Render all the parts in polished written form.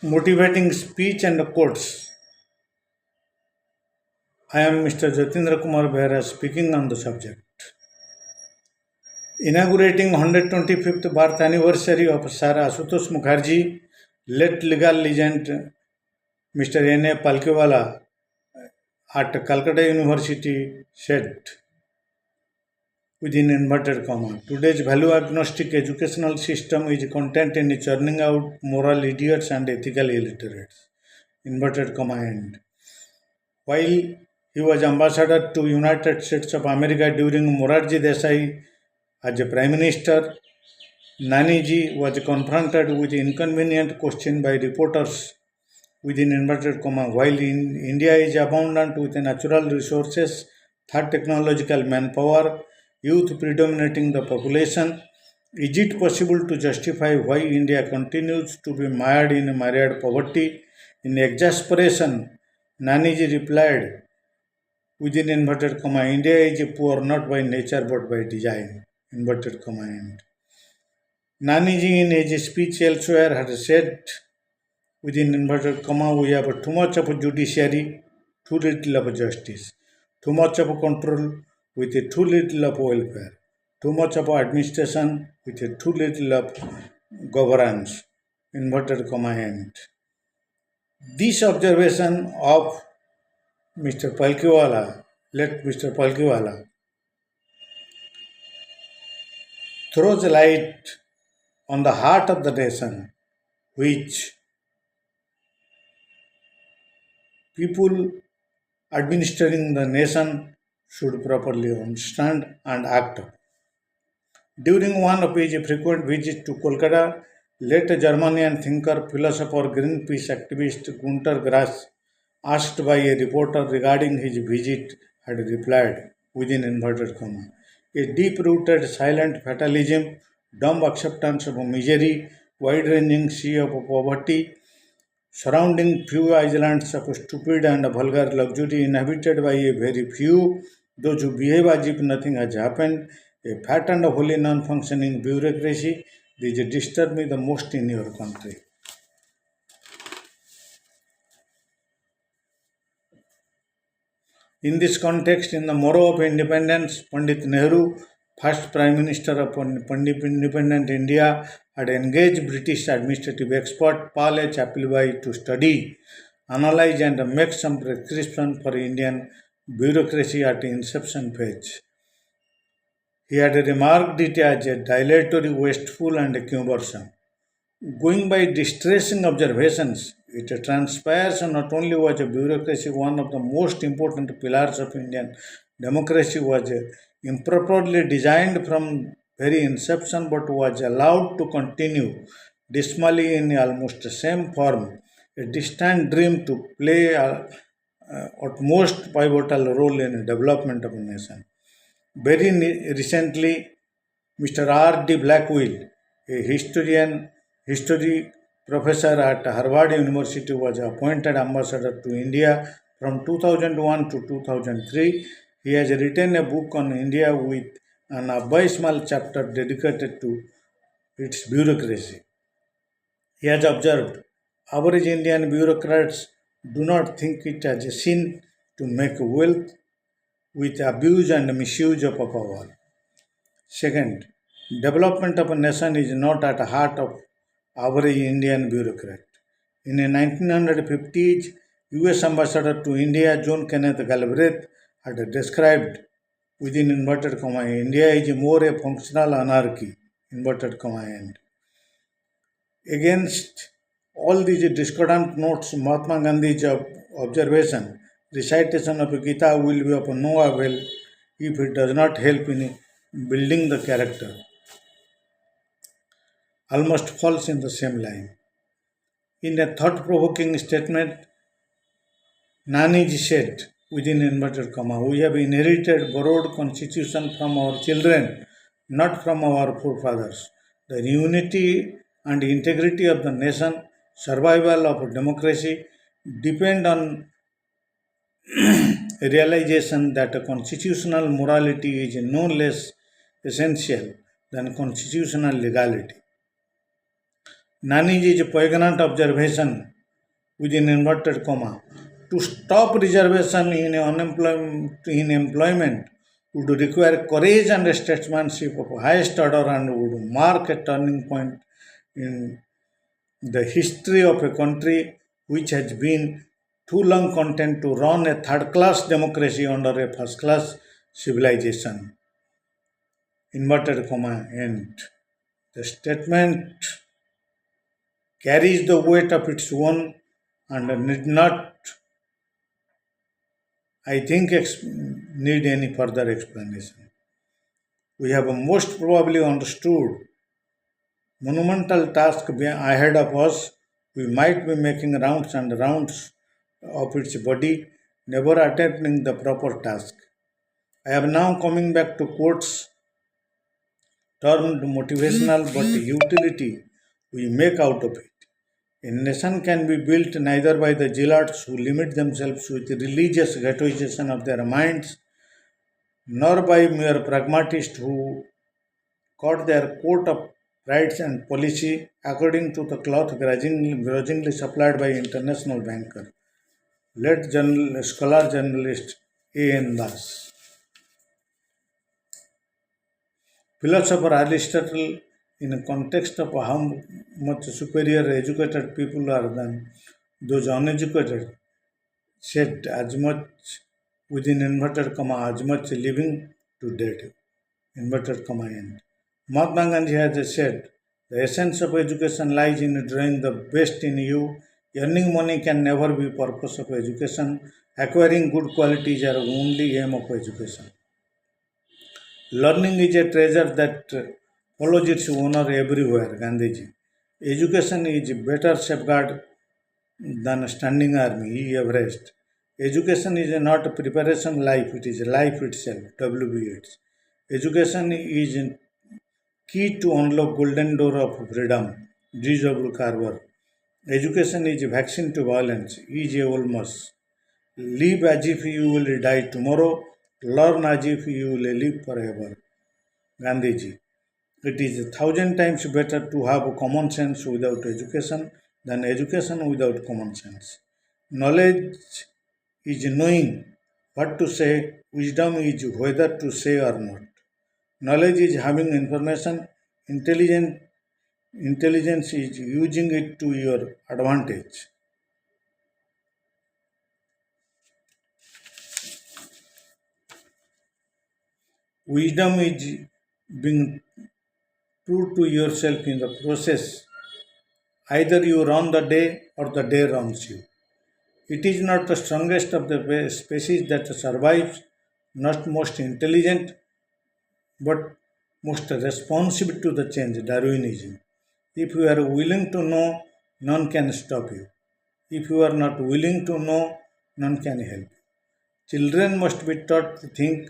Motivating speech and quotes. I am Mr. Jatindra Kumar Behra speaking on the subject. Inaugurating 125th birth anniversary of Sir Asutosh Mukherjee, late legal legend Mr. N.A. Palkiwala at Calcutta University said, within inverted comma, today's value agnostic educational system is content in churning out moral idiots and ethical illiterates. Inverted comma end. While he was ambassador to United States of America during Morarji Desai as a prime minister, Naniji was confronted with inconvenient question by reporters within inverted comma. While India is abundant with natural resources, third technological manpower, youth predominating the population, is it possible to justify why India continues to be mired in myriad poverty? In exasperation, Naniji replied, within inverted comma, India is poor not by nature but by design, inverted comma end. Naniji in his speech elsewhere had said, within inverted comma, we have too much of judiciary, too little of justice, too much of control with too little of welfare, too much of administration with too little of governance, inverted comma end. This observation of Mr. Palkiwala, let Mr. Palkiwala, throws light on the heart of the nation, which people administering the nation should properly understand and act. During one of his frequent visits to Kolkata, late Germanian thinker, philosopher, Greenpeace activist Gunter Grass, asked by a reporter regarding his visit, had replied, within inverted comma, a deep-rooted silent fatalism, dumb acceptance of misery, wide-ranging sea of poverty, surrounding few islands of stupid and vulgar luxury inhabited by a very few, those who behave as if nothing has happened, a fat and wholly non-functioning bureaucracy, these disturb me the most in your country. In this context, in the morrow of independence, Pandit Nehru, first Prime Minister of independent India, had engaged British administrative expert Paul H. Appleby to study, analyze and make some prescription for Indian bureaucracy at inception phase. He had remarked it as a dilatory, wasteful and cumbersome. Going by distressing observations, it transpires not only was a bureaucracy one of the most important pillars of Indian democracy was improperly designed from very inception but was allowed to continue dismally in almost the same form, a distant dream to play utmost pivotal role in the development of a nation. Very recently, Mr. R.D. Blackwell, a history professor at Harvard University, was appointed ambassador to India from 2001 to 2003. He has written a book on India with an abysmal chapter dedicated to its bureaucracy. He has observed, average Indian bureaucrats do not think it as a sin to make wealth with abuse and misuse of power. Second, development of a nation is not at the heart of average Indian bureaucrat. In the 1950s, US Ambassador to India John Kenneth Galbraith had described, within inverted comma, India is more a functional anarchy, inverted comma end. Against all these discordant notes, Mahatma Gandhi's observation, recitation of Gita will be of no avail if it does not help in building the character, almost falls in the same line. In a thought-provoking statement, Naniji said, within inverted comma, we have inherited borrowed constitution from our children, not from our forefathers. The unity and integrity of the nation, survival of democracy, depend on realization that a constitutional morality is no less essential than constitutional legality. Nani's poignant observation within inverted comma to stop reservation in employment would require courage and statesmanship of highest order and would mark a turning point in the history of a country which has been too long content to run a third class democracy under a first class civilization. Inverted comma end. The statement carries the weight of its own and need not, I think, need any further explanation. We have most probably understood monumental task ahead of us. We might be making rounds and rounds of its body, never attempting the proper task. I am now coming back to quotes termed motivational but utility we make out of it. A nation can be built neither by the zealots who limit themselves with religious ghettoization of their minds, nor by mere pragmatists who cut their coat of rights and policy according to the cloth grudgingly supplied by international banker. Let scholar journalist A.N. Das. Philosopher Aristotle, in a context of how much superior educated people are than those uneducated, said as much within inverted comma as much living to dead. Inverted comma end. Mahatma Gandhi has said, the essence of education lies in drawing the best in you. Earning money can never be purpose of education. Acquiring good qualities are only aim of education. Learning is a treasure that follows its owner everywhere, Gandhiji. Education is better safeguard than a standing army, he averaged. Education is not a preparation life, it is life itself, W.B. Yeats. Education is key to unlock golden door of freedom, G.W. Carver. Education is vaccine to violence, E.J. Olmos. Live as if you will die tomorrow, learn as if you will live forever. Gandhiji. It is a thousand times better to have common sense without education than education without common sense. Knowledge is knowing what to say, wisdom is whether to say or not. Knowledge is having information, intelligence is using it to your advantage. Wisdom is being true to yourself in the process. Either you run the day or the day runs you. It is not the strongest of the species that survives, not most intelligent, but most responsive to the change, Darwinism. If you are willing to know, none can stop you. If you are not willing to know, none can help. Children must be taught to think,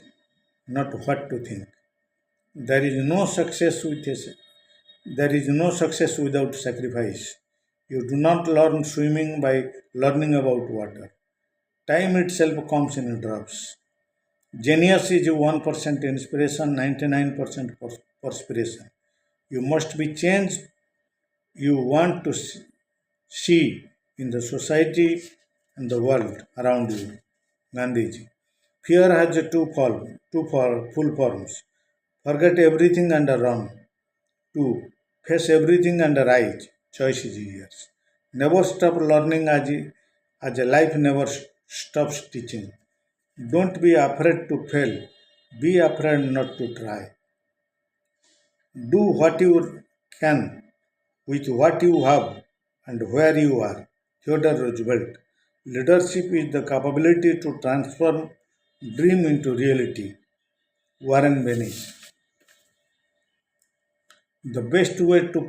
not what to think. There is no success with there is no success without sacrifice. You do not learn swimming by learning about water. Time itself comes in drops. Genius is 1% inspiration, 99% perspiration. You must be changed you want to see in the society and the world around you. Gandhiji. Fear has full forms. Forget everything and run. 2. Face everything and rise. Choice is yours. Never stop learning as a life never stops teaching. Don't be afraid to fail. Be afraid not to try. Do what you can with what you have and where you are. Theodore Roosevelt. Leadership is the capability to transform dream into reality. Warren Bennis. The best way to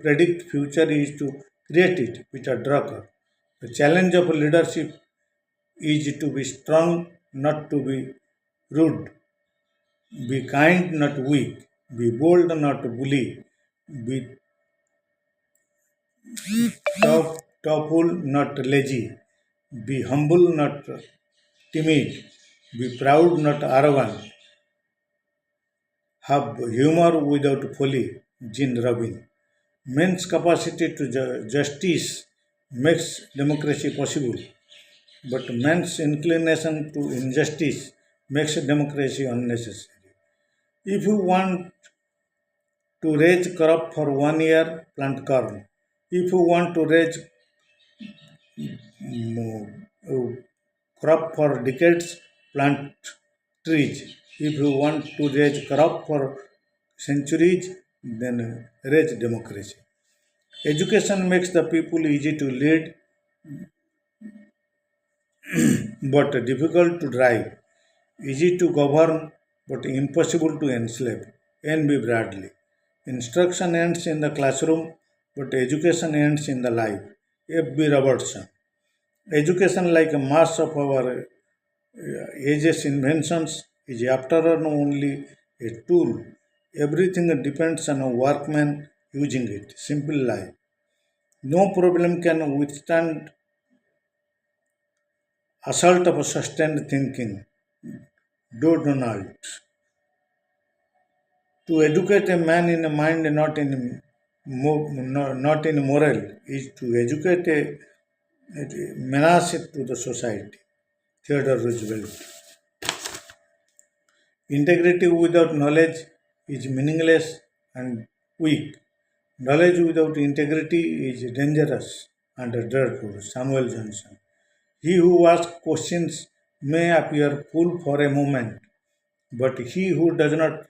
predict future is to create it. Peter Drucker. The challenge of leadership is to be strong, not to be rude. Be kind, not weak. Be bold, not bully. Be tough, thoughtful, not lazy. Be humble, not timid. Be proud, not arrogant. Have humor without folly. Jean Robin. Men's capacity to justice makes democracy possible, but men's inclination to injustice makes democracy unnecessary. If you want to raise crop for 1 year, plant corn. If you want to raise uh, crop for decades, plant trees. If you want to raise crop for centuries, then raise democracy. Education makes the people easy to lead but difficult to drive, easy to govern but impossible to enslave. N.B. Bradley. Instruction ends in the classroom, but education ends in the life. F.B. Robertson. Education, like a mass of our age's inventions, is after all only a tool. Everything depends on a workman using it. Simple life. No problem can withstand assault of sustained thinking. Do Donald. To educate a man in a mind, not in moral, is to educate a menace to the society. Theodore Roosevelt. Integrity without knowledge is meaningless and weak. Knowledge without integrity is dangerous and dreadful. Samuel Johnson. He who asks questions may appear fool for a moment, but he who does not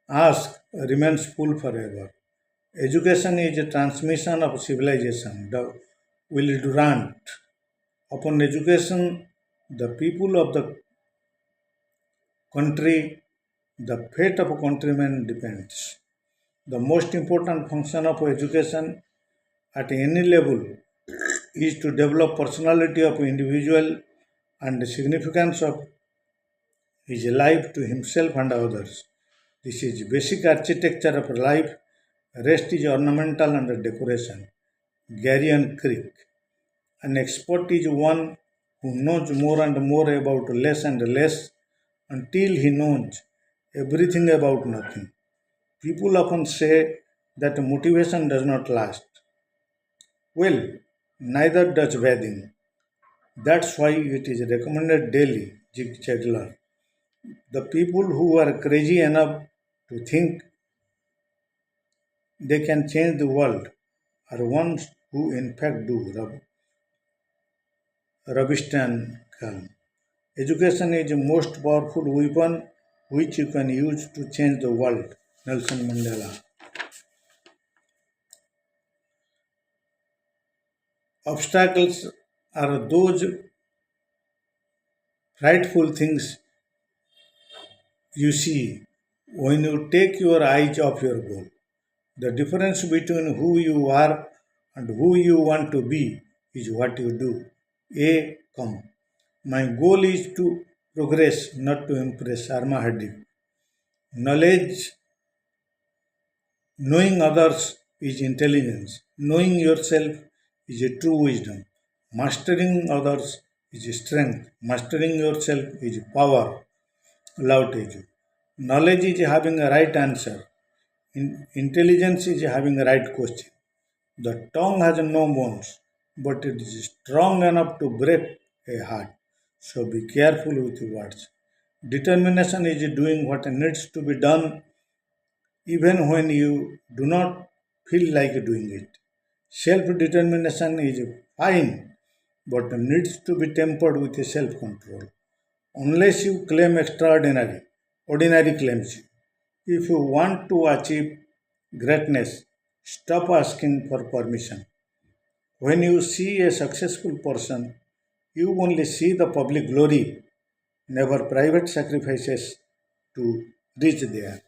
ask remains fool forever. Education is a transmission of civilization. The Willie Durant. Upon education, the people of the country, the fate of a countryman depends. The most important function of education at any level is to develop personality of individual and the significance of his life to himself and others. This is basic architecture of life. Rest is ornamental and decoration. Garion Creek. An expert is one who knows more and more about less and less until he knows everything about nothing. People often say that motivation does not last. Well, neither does bathing. That's why it is recommended daily. Zig Ziglar. The people who are crazy enough to think they can change the world are ones who in fact do. Robistan Khan. Education is the most powerful weapon which you can use to change the world. Nelson Mandela. Obstacles are those frightful things you see when you take your eyes off your goal. The difference between who you are and who you want to be is what you do. A. Come. My goal is to progress, not to impress. Arma Hardy. Knowledge, knowing others is intelligence. Knowing yourself is a true wisdom. Mastering others is strength. Mastering yourself is power. Lao Teju. Knowledge is having a right answer. Intelligence is having a right question. The tongue has no bones, but it is strong enough to break a heart. So be careful with your words. Determination is doing what needs to be done even when you do not feel like doing it. Self determination is fine but needs to be tempered with self control. Unless you claim extraordinary, ordinary claims you. If you want to achieve greatness, stop asking for permission. When you see a successful person, you only see the public glory, never private sacrifices to reach there.